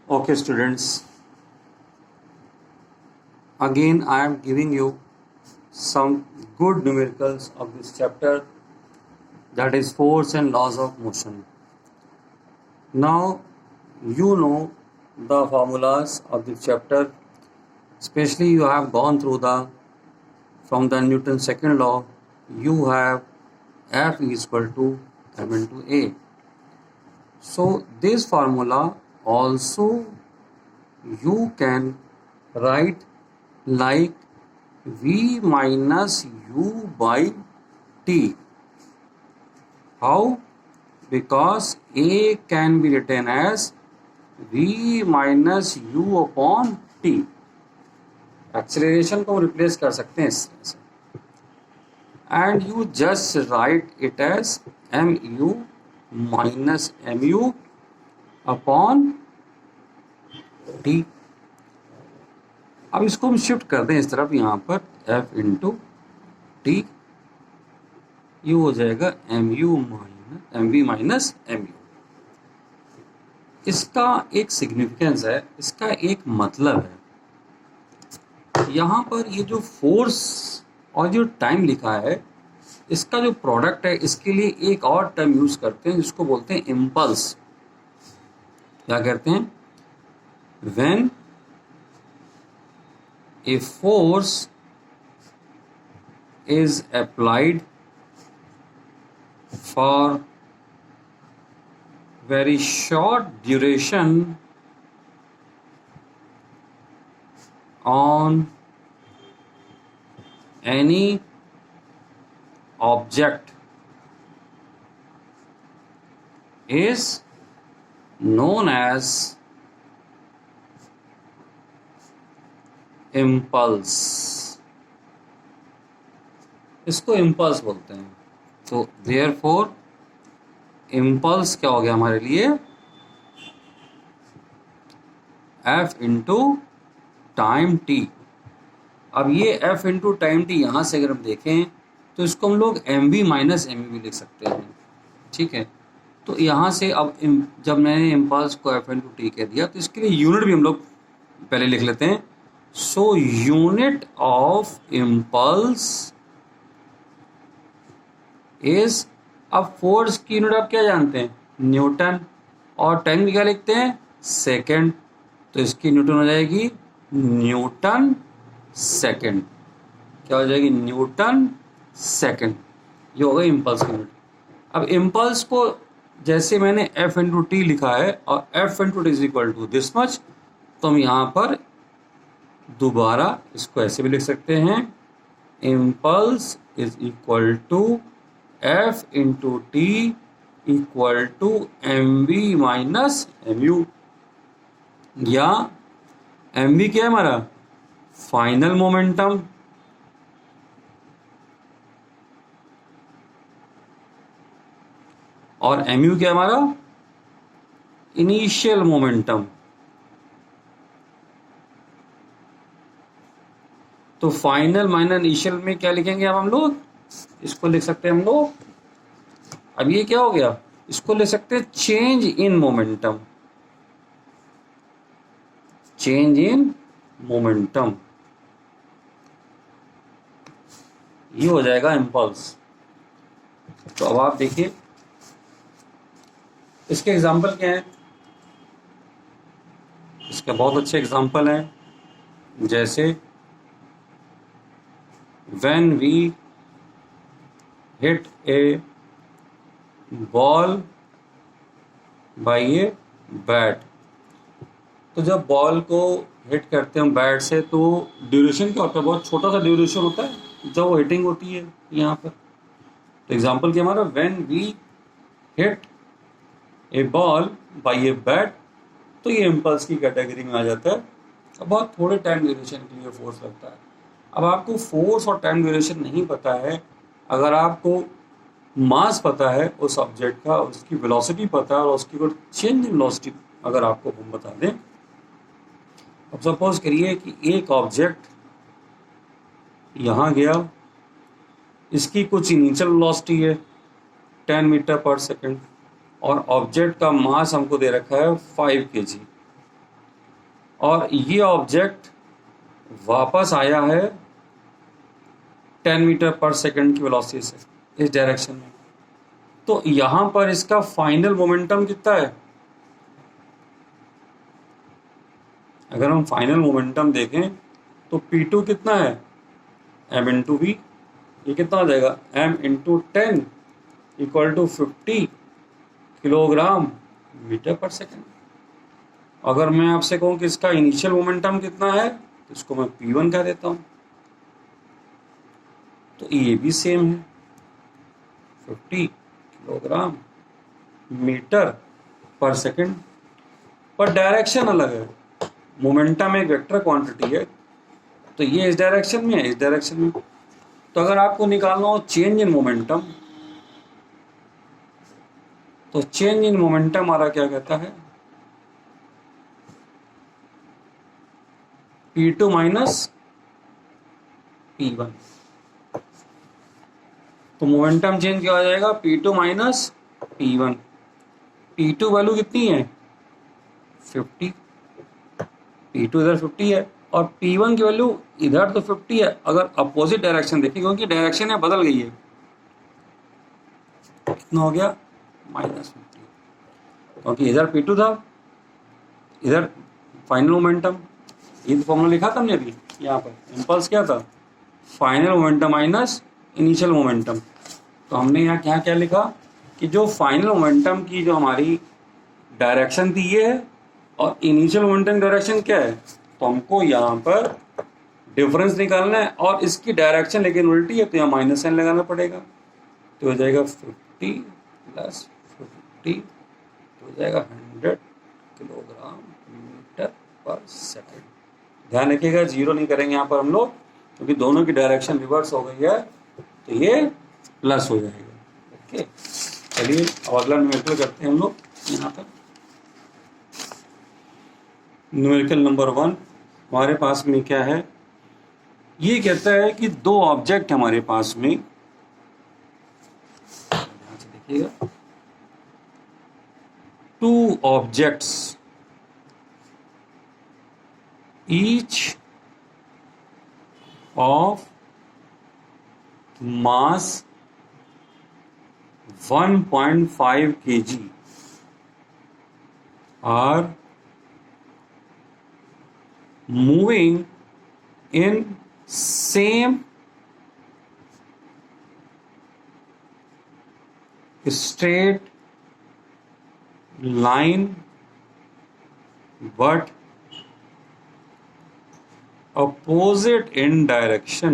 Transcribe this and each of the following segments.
Okay, students. Again, I am giving you some good numericals of this chapter, that is force and laws of motion. Now, you know the formulas of this chapter, especially you have gone through from the Newton's second law, you have F is equal to m into A. So, this formula also you can write like V minus U by T. How? Because A can be written as V minus U upon T. Acceleration को replace कर सकते हैं इस तरह से, and you just write it as M U minus M U upon T. अब इसको हम शिफ्ट कर दें इस तरफ, यहाँ पर एफ इंटू टी, यू हो जाएगा M U minus M V minus M U. इसका एक सिग्निफिकेंस है, इसका एक मतलब है. यहाँ पर ये जो फोर्स और जो टाइम लिखा है, इसका जो प्रोडक्ट है, इसके लिए एक और टर्म यूज करते हैं जिसको बोलते हैं इम्पल्स. क्या कहते हैं? When a force is applied for very short duration on any object is known as impulse. इसको इम्पल्स बोलते हैं. तो देयरफॉर इम्पल्स क्या हो गया हमारे लिए? F into time T. अब ये एफ इंटू टाइम टी यहाँ से अगर हम देखें तो इसको हम लोग एम वी माइनस एम भी लिख सकते हैं. ठीक है. तो यहाँ से अब जब मैंने इम्पल्स को एफ इंटू टी कह दिया तो इसके लिए यूनिट भी हम लोग पहले लिख लेते हैं. So unit of impulse is, अब फोर्स की यूनिट आप क्या जानते हैं? न्यूटन. और टाइम क्या लिखते हैं? सेकेंड. तो इसकी न्यूटन हो जाएगी न्यूटन सेकेंड. क्या हो जाएगी? Newton second. ये होगा इम्पल्स की यूनिट. अब इम्पल्स को जैसे मैंने एफ इंटू टी लिखा है और F into T is equal to this much, तो हम यहाँ पर दोबारा इसको ऐसे भी लिख सकते हैं, impulse is equal to F into T equal to M V minus M U. या एम वी क्या है हमारा? Final momentum. और एम यू क्या है हमारा? Initial momentum. तो फाइनल माइनस इनिशियल में क्या लिखेंगे अब हम लोग? इसको लिख सकते हैं हम लोग, अब ये क्या हो गया? इसको ले सकते हैं change in momentum. Change in momentum, ये हो जाएगा इम्पल्स. तो अब आप देखिए इसके एग्जाम्पल क्या है. इसके बहुत अच्छे एग्जाम्पल हैं, जैसे when we hit a ball by a bat. तो जब बॉल को हिट करते हैं बैट से तो ड्यूरेशन क्या होता है? बहुत छोटा सा ड्यूरेशन होता है जब वो हिटिंग होती है यहाँ पर. तो एग्जाम्पल क्या हमारा? when we hit a ball by a bat, तो ये इम्पल्स की कैटेगरी में आ जाता है. अब बहुत थोड़े टाइम ड्यूरेशन के लिए फोर्स लगता है. अब आपको फोर्स और टाइम ड्यूरेशन नहीं पता है, अगर आपको मास पता है उस ऑब्जेक्ट का, उसकी वेलोसिटी पता है और उसकी कोई चेंज इन वेलोसिटी अगर आपको हम बता दें. अब सपोज करिए कि एक ऑब्जेक्ट यहाँ गया, इसकी कुछ इनिशियल वेलोसिटी है 10 मीटर पर सेकेंड और ऑब्जेक्ट का मास हमको दे रखा है 5 kg. और ये ऑब्जेक्ट वापस आया है 10 मीटर पर सेकंड की वेलोसिटी से इस डायरेक्शन में, तो यहां पर इसका फाइनल मोमेंटम कितना है? अगर हम फाइनल मोमेंटम देखें तो P2 कितना है? m into V. ये कितना हो जाएगा? m into 10 equal to 50 kilogram metre per second. अगर मैं आपसे कहूं कि इसका इनिशियल मोमेंटम कितना है, तो इसको मैं P1 कह देता हूं। तो ये भी सेम है, 50 किलोग्राम मीटर पर सेकंड, पर डायरेक्शन अलग है। मोमेंटम एक वेक्टर क्वांटिटी है, तो ये इस डायरेक्शन में है, इस डायरेक्शन में। तो अगर आपको निकालना हो चेंज इन मोमेंटम, तो चेंज इन मोमेंटम हमारा क्या कहता है? P2 minus P1। तो मोमेंटम चेंज क्या हो जाएगा? P2 minus P1। P2 value कितनी है? 50। P2 इधर 50 है और P1 की वैल्यू इधर तो 50 है। अगर अपोजिट डायरेक्शन देखिए, क्योंकि डायरेक्शन है बदल गई है, कितना हो गया? -50, क्योंकि इधर P2 था, इधर फाइनल मोमेंटम। ये फॉर्मूला लिखा था हमने अभी यहाँ पर। इम्पल्स क्या था? Final momentum minus initial momentum. तो हमने यहाँ क्या लिखा कि जो फाइनल मोमेंटम की जो हमारी डायरेक्शन थी ये है, और इनिशियल मोमेंटम डायरेक्शन क्या है? तो हमको यहाँ पर डिफरेंस निकालना है, और इसकी डायरेक्शन लेकिन उल्टी है, तो यहाँ माइनस साइन लगाना पड़ेगा। तो हो जाएगा 50 प्लस 50, तो हो जाएगा 100 किलोग्राम मीटर पर सेकेंड। ध्यान रखिएगा, जीरो नहीं करेंगे यहाँ पर हम लोग, क्योंकि दोनों की डायरेक्शन रिवर्स हो गई है, तो ये प्लस हो जाएगा। ओके, चलिए अब अगला न्यूमेरिकल करते हैं हम लोग। यहाँ पर न्यूमेरिकल नंबर 1 हमारे पास में क्या है? ये कहता है कि दो ऑब्जेक्ट हमारे पास में, ध्यान से देखिएगा, two objects each of mass 1.5 kg are moving in same straight line but opposite in direction.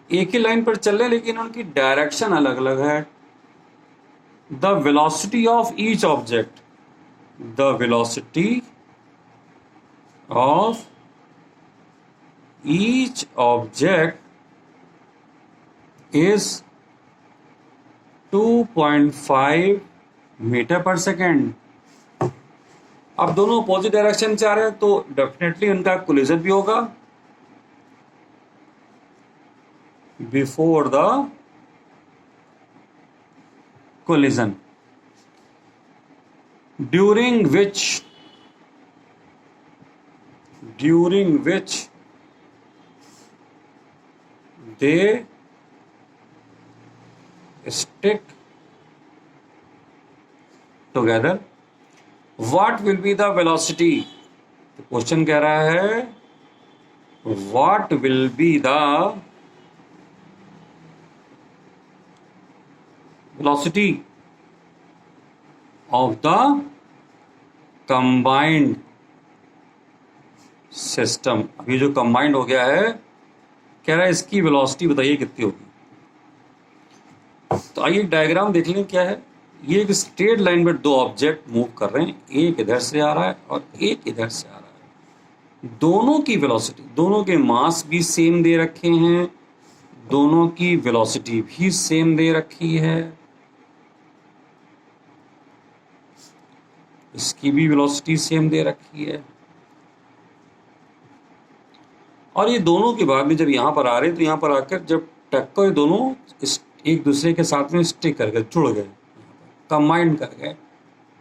एक ही लाइन पर चल रहे हैं लेकिन उनकी डायरेक्शन अलग अलग है। The velocity of each object, the velocity of each object is 2.5 metre per second. अब दोनों अपोजिट डायरेक्शन से आ रहे हैं, तो डेफिनेटली उनका कोलिजन भी होगा before the collision, during which they stick together. What will be the velocity? तो क्वेश्चन कह रहा है what will be the velocity of the combined system। अभी जो कंबाइंड हो गया है, कह रहा है इसकी वेलोसिटी बताइए कितनी होगी। तो आइए डायग्राम देख लें क्या है। ये एक स्ट्रेट लाइन पर दो ऑब्जेक्ट मूव कर रहे हैं, एक इधर से आ रहा है और एक इधर से आ रहा है। दोनों की वेलोसिटी, दोनों के मास भी सेम दे रखे हैं, दोनों की वेलोसिटी भी सेम दे रखी है, इसकी भी वेलोसिटी सेम दे रखी है। और ये दोनों के बाद में जब यहाँ पर आ रहे हैं, तो यहाँ पर आकर जब टक्कर, ये दोनों एक दूसरे के साथ में स्टिक कर गए, जुड़ गए, कंबाइंड कर गए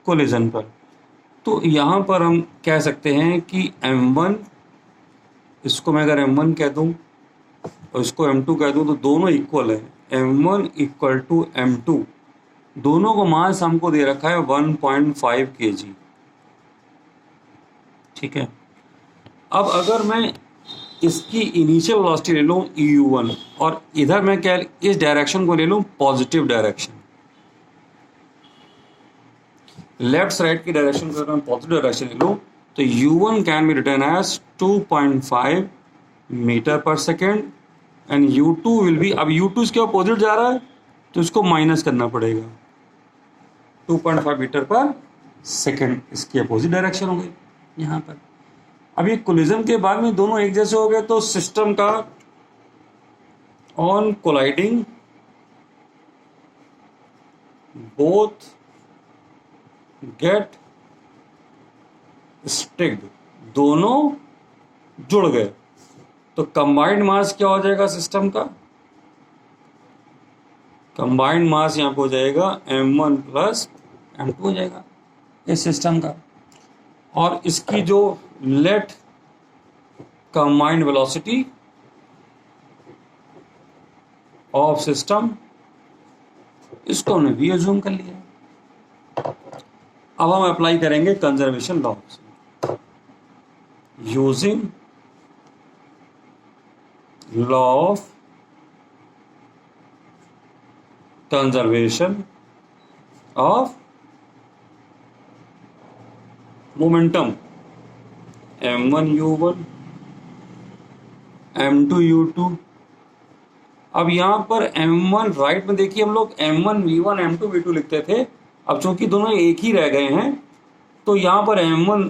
कोलिजन पर। तो यहाँ पर हम कह सकते हैं कि m1, इसको मैं अगर m1 कह दूँ और इसको m2 कह दूँ तो दोनों इक्वल है। m1 इक्वल टू m2, दोनों को मास हमको दे रखा है 1.5 kg। ठीक है, अब अगर मैं इसकी इनिशियल वेलोसिटी ले लूँ u1 और इधर मैं क्या इस डायरेक्शन को ले लूँ पॉजिटिव डायरेक्शन, लेफ्ट राइट की डायरेक्शन को अगर मैं पॉजिटिव डायरेक्शन ले लूँ तो u1 can be written as 2.5 metre per second and u2 will be, अब u2 इसके अपोजिट जा रहा है तो इसको माइनस करना पड़ेगा, 2.5 मीटर पर सेकेंड इसकी अपोजिट डायरेक्शन हो गई यहाँ पर। अब ये कोलिजन के बाद में दोनों एक जैसे हो गए तो सिस्टम का on colliding both get sticked, दोनों जुड़ गए तो कंबाइंड मास क्या हो जाएगा सिस्टम का, कंबाइंड मास यहाँ पे हो जाएगा m1 प्लस m2 हो जाएगा इस सिस्टम का। और इसकी जो let combined velocity of system, इसको हमने भी अज्यूम कर लिया। अब हम अप्लाई करेंगे conservation law using law of conservation of momentum m1 u1 m2 u2। अब यहां पर m1 राइट में देखिए हम लोग m1 v1 m2 v2 लिखते थे, अब चूंकि दोनों एक ही रह गए हैं तो यहां पर m1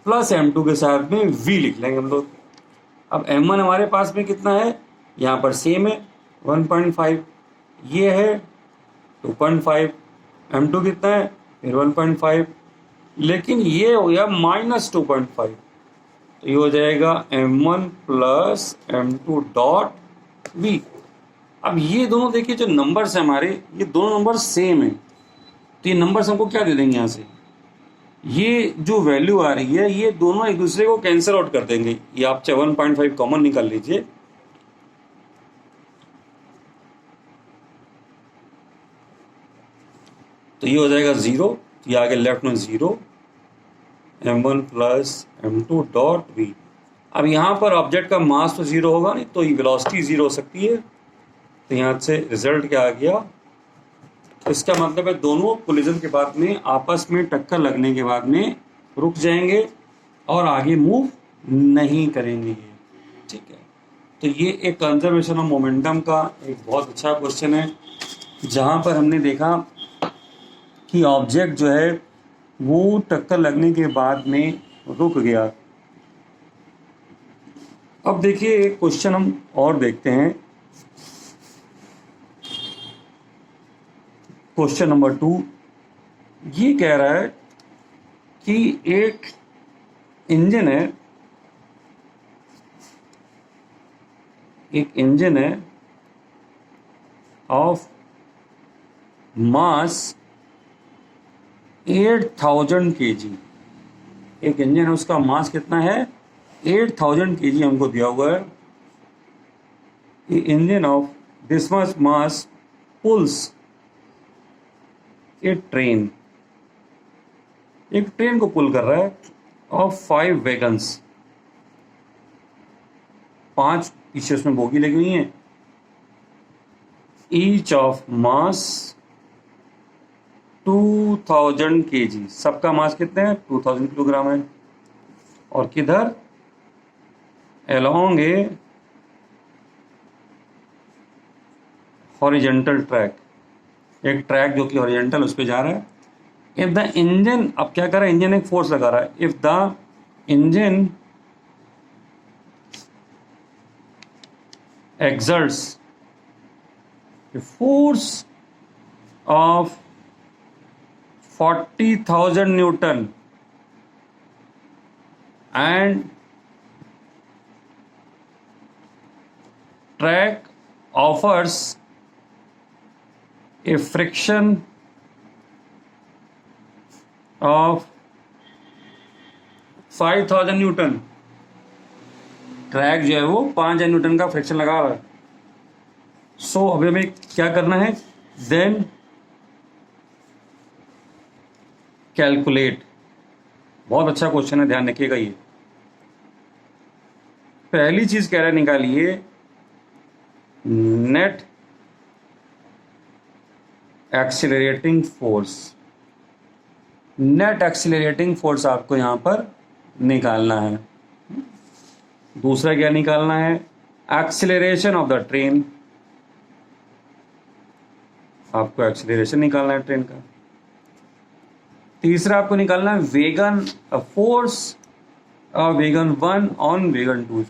प्लस m2 के साथ में v लिख लेंगे हम लोग। अब m1 हमारे पास में कितना है, यहां पर सेम है 1.5, ये है 2.5, m2 कितना है फिर 1.5, लेकिन ये हो गया माइनस 2.5, तो ये हो जाएगा m1 plus m2 dot v। अब ये दोनों देखिए जो नंबर्स हैं हमारे, ये दोनों नंबर सेम है तो ये नंबर्स हमको क्या दे देंगे यहाँ से, ये जो वैल्यू आ रही है ये दोनों एक दूसरे को कैंसिल आउट कर देंगे। ये आप 1.5 कॉमन निकाल लीजिए, तो ये हो जाएगा 0, ये आगे लेफ्ट में 0 m1 plus m2 dot v। अब यहाँ पर ऑब्जेक्ट का मास तो 0 होगा नहीं तो ये वेलोसिटी 0 हो सकती है, तो यहाँ से रिजल्ट क्या आ गया, इसका मतलब है दोनों कोलिजन के बाद में आपस में टक्कर लगने के बाद में रुक जाएंगे और आगे मूव नहीं करेंगे। ठीक है, तो ये एक कंजर्वेशन ऑफ मोमेंटम का एक बहुत अच्छा क्वेश्चन है जहाँ पर हमने देखा कि ऑब्जेक्ट जो है वो टक्कर लगने के बाद में रुक गया। अब देखिए एक क्वेश्चन हम और देखते हैं, क्वेश्चन नंबर 2 ये कह रहा है कि एक इंजन है, एक इंजन है ऑफ मास 8000 kg, एक इंजन है उसका मास कितना है 8000 kg हमको दिया हुआ है। ये engine of this much mass pulls a train, एक ट्रेन को पुल कर रहा है ऑफ 5 वैगन्स, 5 पीछे उसमें बोगी लगी हुई हैं, ईच ऑफ मास 2000 kg, सबका मास कितने हैं 2000 किलोग्राम है। और किधर अलोंग ए हॉरिजेंटल ट्रैक, एक ट्रैक जो कि हॉरिजेंटल उस पर जा रहा है। इफ द इंजन, अब क्या कर रहा है इंजन एक फोर्स लगा रहा है, if the engine exerts a force of 40,000 Newton and track offers a friction of 5000 Newton, track जो है वो 5000 न्यूटन का फ्रिक्शन लगा रहा है। सो अभी हमें क्या करना है, देन कैलकुलेट। बहुत अच्छा क्वेश्चन है, ध्यान रखिएगा। ये पहली चीज कह रहा है निकालिए net accelerating force. Net accelerating force आपको यहां पर निकालना है। दूसरा क्या निकालना है, एक्सीलरेशन ऑफ द ट्रेन। आपको एक्सीलरेशन निकालना है ट्रेन का। तीसरा आपको निकालना है wagon, force wagon 1 on wagon 2।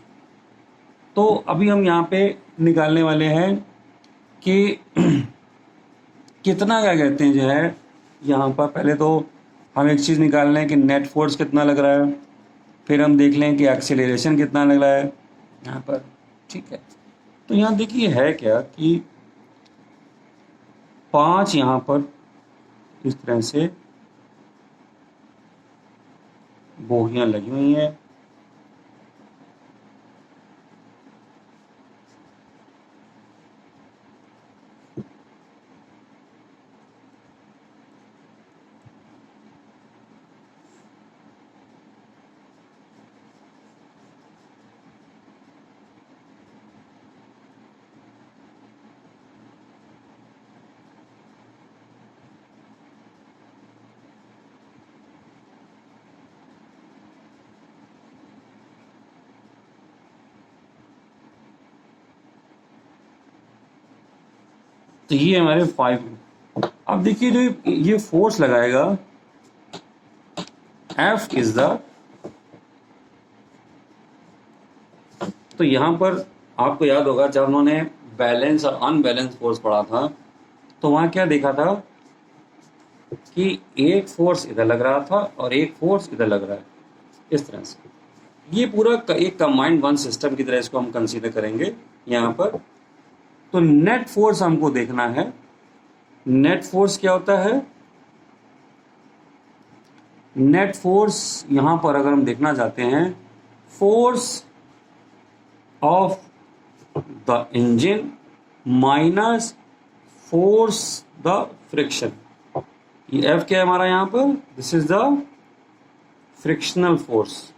तो अभी हम यहाँ पे निकालने वाले हैं कि कितना क्या कहते हैं जो है यहाँ पर। पहले तो हम एक चीज़ निकाल लें कि नेट फोर्स कितना लग रहा है, फिर हम देख लें कि एक्सीलरेशन कितना लग रहा है यहाँ पर। ठीक है, तो यहाँ देखिए है क्या कि 5 यहाँ पर इस तरह से बोगियां लगी हुई हैं। तो ये हमारे 5। अब देखिए जो ये फोर्स लगाएगा F इज द, तो यहां पर आपको याद होगा जब उन्होंने बैलेंस और अनबैलेंस फोर्स पढ़ा था तो वहां क्या देखा था कि एक फोर्स इधर लग रहा था और एक फोर्स इधर लग रहा है, इस तरह से। ये पूरा एक कंबाइंड वन सिस्टम की तरह इसको हम कंसीडर करेंगे यहां पर। तो नेट फोर्स हमको देखना है। नेट फोर्स क्या होता है, नेट फोर्स यहां पर अगर हम देखना चाहते हैं, force of the engine minus force the friction. ये एफ क्या है हमारा यहां पर, this is the frictional force.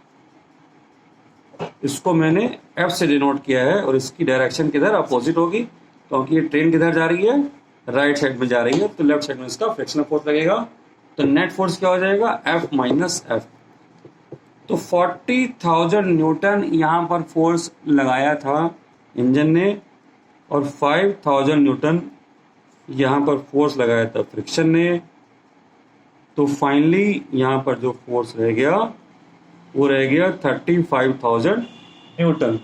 इसको मैंने एफ से डिनोट किया है और इसकी डायरेक्शन किधर अपोजिट होगी, क्योंकि ये ट्रेन किधर जा रही है, राइट साइड में जा रही है, तो लेफ्ट साइड में इसका फ्रिक्शनल फोर्स लगेगा। तो नेट फोर्स क्या हो जाएगा, एफ माइनस एफ। तो 40,000 न्यूटन यहां पर फोर्स लगाया था इंजन ने और 5,000 न्यूटन यहां पर फोर्स लगाया था फ्रिक्शन ने। तो फाइनली यहां पर जो फोर्स रह गया वो रह गया 35,000 न्यूटन।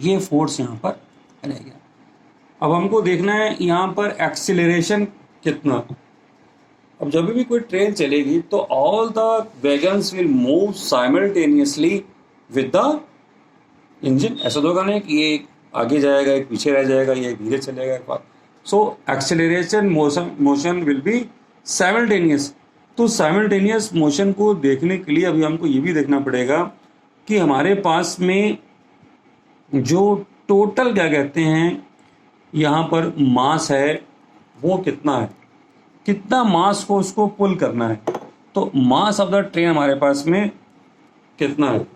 ये फोर्स यहां पर रह गया। अब हमको देखना है यहां पर एक्सीलरेशन कितना। अब जब भी कोई ट्रेन चलेगी तो all the wagons will move simultaneously with the engine. ऐसा तो होगा नहीं कि ये आगे जाएगा एक पीछे रह जाएगा, ये धीरे चलेगा। So acceleration motion will be simultaneous. तो साइमल्टेनियस मोशन को देखने के लिए अभी हमको ये भी देखना पड़ेगा कि हमारे पास में जो टोटल क्या कहते हैं यहाँ पर मास है वो कितना है, कितना मास को उसको पुल करना है। तो मास ऑफ द ट्रेन हमारे पास में कितना है,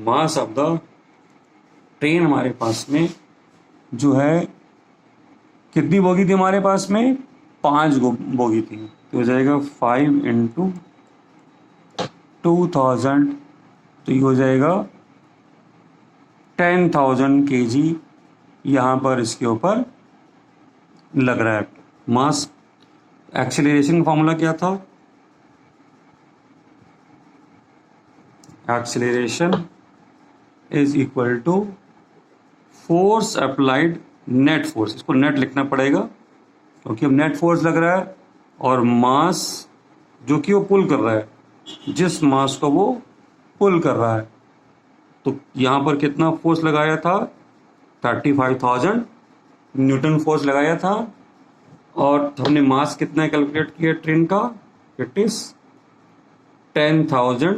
मास ऑफ द ट्रेन हमारे पास में जो है कितनी बोगी थी हमारे पास में, 5 बोगी थी। तो हो जाएगा 5 इंटू 2000, तो ये हो जाएगा 10,000 kg यहाँ पर इसके ऊपर लग रहा है मास। एक्सीलरेशन का फॉर्मूला क्या था, acceleration is equal to force applied net force. इसको नेट लिखना पड़ेगा क्योंकि अब नेट फोर्स लग रहा है और मास जो कि वो पुल कर रहा है, जिस मास को वो पुल कर रहा है। तो यहां पर कितना फोर्स लगाया था, 35,000 न्यूटन फोर्स लगाया था। और हमने मास कितना कैलकुलेट किया ट्रेन का, इट इज 10,000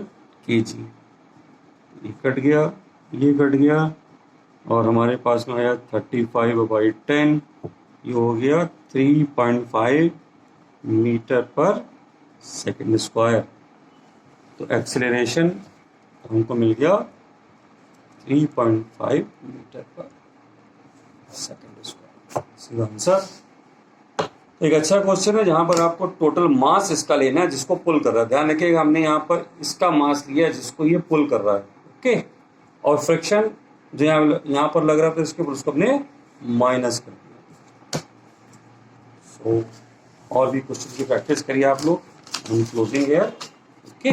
kg। ये कट गया, ये कट गया, और हमारे पास में आया 35/10, ये हो गया 3.5 मीटर पर सेकेंड स्क्वायर। तो एक्सेलरेशन हमको मिल गया 3.5 मीटर पर सेकेंड स्क्वायर। सीधा आंसर। एक अच्छा क्वेश्चन है जहां पर आपको टोटल मास इसका लेना है जिसको पुल कर रहा है। ध्यान रखिएगा, हमने यहाँ पर इसका मास लिया है जिसको ये पुल कर रहा है, ओके। और फ्रिक्शन जो यहाँ पर लग रहा था इसके ऊपर, उसको हमने माइनस कर दिया। सो और भी क्वेश्चन की प्रैक्टिस करिए आप लोग। क्लोजिंग है, ओके।